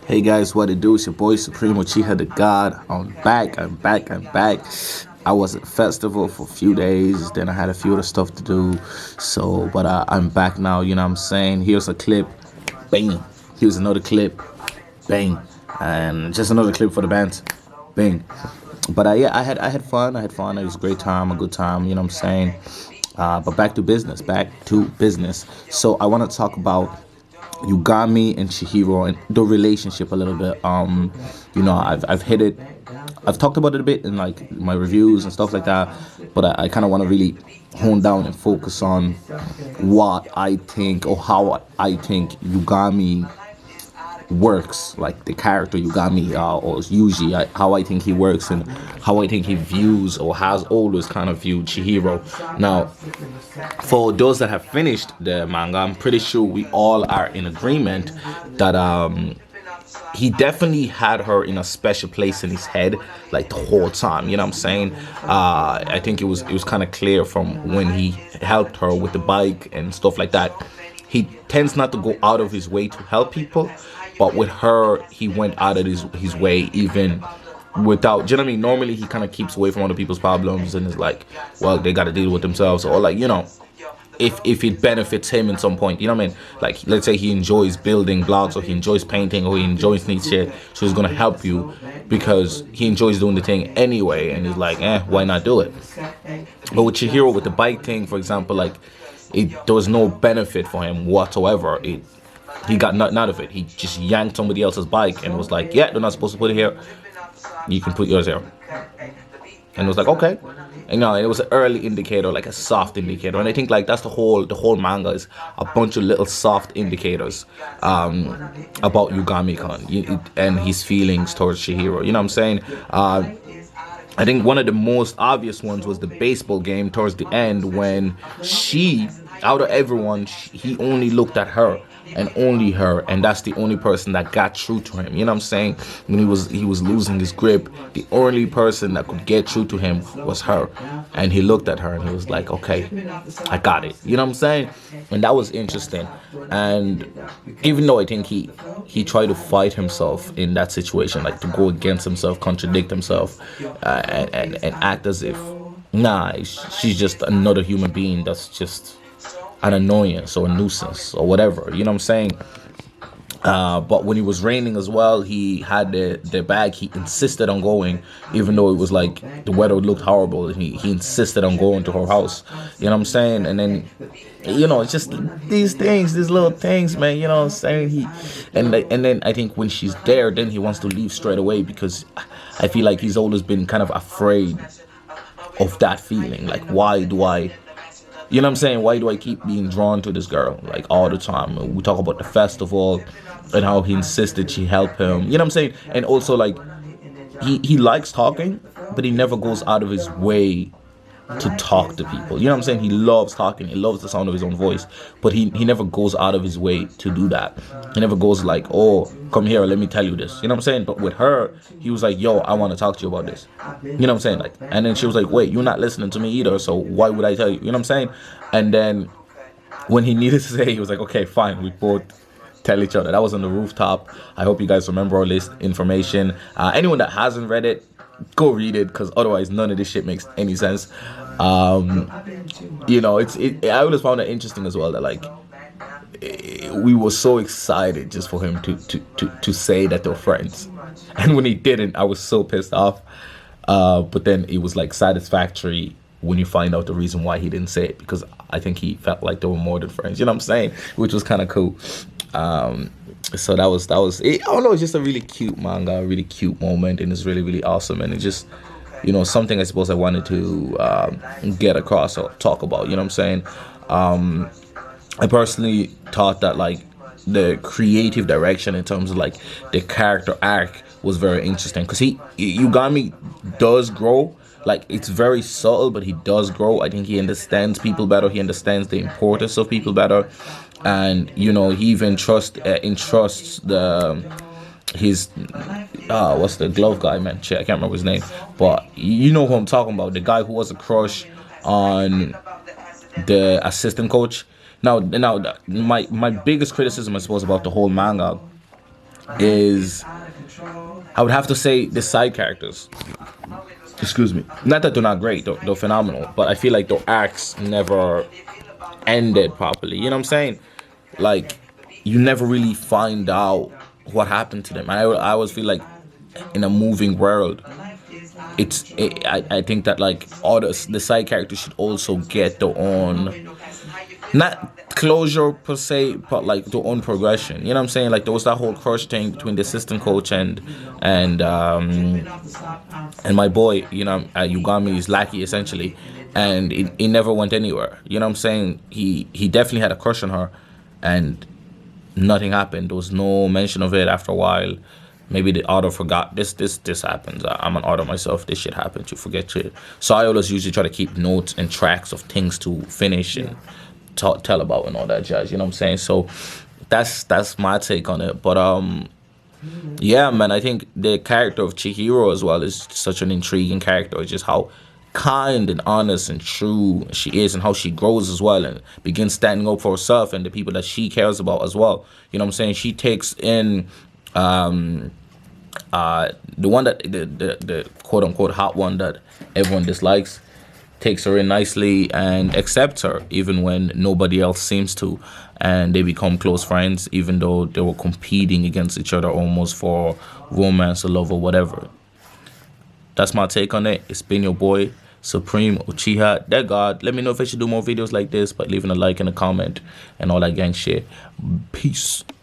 Hey guys, what it do? It's your boy Supreme Uchiha the God. I'm back. I was at a festival for a few days, then I had a few other stuff to do. But I'm back now, you know what I'm saying? Here's a clip, bang. Here's another clip, bang. And just another clip for the band, bang. But yeah, I had fun. I had fun. It was a great time, a good time, you know what I'm saying? But back to business. So I want to talk about Yugami and Chihiro and the relationship a little bit. I've hit it. I've talked about it a bit in like my reviews and stuff like that, but I kind of want to really hone down and focus on what I think or how I think Yugami works, like the character Yugami or Yuji, how I think he works and how I think he views or has always kind of viewed Chihiro. Now, for those that have finished the manga, I'm pretty sure we all are in agreement that he definitely had her in a special place in his head like the whole time, you know what I'm saying? I think it was kind of clear from when he helped her with the bike and stuff like that. He tends not to go out of his way to help people, but with her he went out of his way even without, you know what I mean? Normally he kind of keeps away from other people's problems and is like, well, they got to deal with themselves, or like, if it benefits him in some point, you know what I mean? Like, let's say he enjoys building blocks, or he enjoys painting, or he enjoys neat shit, so he's gonna help you because he enjoys doing the thing anyway, and he's like, why not do it? But with Chihiro, with the bike thing, for example, like, there was no benefit for him whatsoever. He got nothing out of it. He just yanked somebody else's bike and was like, yeah, they're not supposed to put it here. You can put yours here. And it was like, okay. And it was an early indicator, like a soft indicator. And I think like that's the whole manga is a bunch of little soft indicators about Yugami Kun and his feelings towards Chihiro. You know what I'm saying? I think one of the most obvious ones was the baseball game towards the end when out of everyone, he only looked at her and only her, and that's the only person that got through to him. You know what I'm saying? When he was losing his grip, the only person that could get through to him was her, and he looked at her and he was like, okay, I got it. You know what I'm saying? And that was interesting. And even though I think he tried to fight himself in that situation, like to go against himself, contradict himself, and act as if, nah, she's just another human being that's just an annoyance or a nuisance or whatever, you know what I'm saying? But when it was raining as well, he had the bag. He insisted on going, even though it was like the weather looked horrible. He insisted on going to her house. You know what I'm saying? And then, it's just these things, these little things, man. You know what I'm saying? And then I think when she's there, then he wants to leave straight away because I feel like he's always been kind of afraid of that feeling. Like, why do I? You know what I'm saying? Why do I keep being drawn to this girl like all the time? We talk about the festival and how he insisted she help him. You know what I'm saying? And also like he likes talking, but he never goes out of his way to talk to people. You know what I'm saying? He loves talking. He loves the sound of his own voice, but he never goes out of his way to do that. He never goes like, oh, come here, let me tell you this. You know what I'm saying? But with her, he was like, yo, I want to talk to you about this. You know what I'm saying? Like, and then she was like, wait, you're not listening to me either, so why would I tell you? You know what I'm saying? And then when he needed to say, he was like, okay, fine, we both tell each other. That was on the rooftop. I hope you guys remember all this information. Anyone that hasn't read it, go read it, because otherwise none of this shit makes any sense. I always found it interesting as well that like we were so excited just for him to say that they're friends, and when he didn't, I was so pissed off. But then it was like satisfactory when you find out the reason why he didn't say it, because I think he felt like they were more than friends. You know what I'm saying? Which was kind of cool. So that was it. I don't know, it's just a really cute manga, a really cute moment, and it's really, really awesome. And it just, something I suppose I wanted to get across or talk about. You know what I'm saying? I personally thought that like the creative direction in terms of like the character arc was very interesting, because Yugami does grow. Like, it's very subtle, but he does grow. I think he understands people better. He understands the importance of people better. And, he even entrusts his what's the glove guy, man? Shit, I can't remember his name. But you know who I'm talking about. The guy who was a crush on the assistant coach. Now, my biggest criticism, I suppose, about the whole manga is, I would have to say, the side characters. Excuse me. Not that they're not great, they're phenomenal, but I feel like their acts never ended properly. You know what I'm saying? Like, you never really find out what happened to them. I always feel like in a moving world, I think that like all the side characters should also get their own, not closure per se, but like their own progression. You know what I'm saying? Like there was that whole crush thing between the assistant coach and and my boy, Yugami's lackey essentially, and it never went anywhere. You know what I'm saying? He definitely had a crush on her, and nothing happened. There was no mention of it after a while. Maybe the author forgot. This happens. I'm an author myself. This shit happens. You forget shit. So I always usually try to keep notes and tracks of things to finish and tell about and all that jazz. You know what I'm saying? So that's my take on it. But yeah, man, I think the character of Chihiro as well is such an intriguing character. It's just how kind and honest and true she is, and how she grows as well and begins standing up for herself and the people that she cares about as well. You know what I'm saying? She takes in the one that the quote unquote hot one that everyone dislikes, takes her in nicely and accepts her even when nobody else seems to, and they become close friends even though they were competing against each other almost for romance or love or whatever. That's my take on it. It's been your boy Supreme Uchiha, that God. Let me know if I should do more videos like this by leaving a like and a comment and all that gang shit. Peace.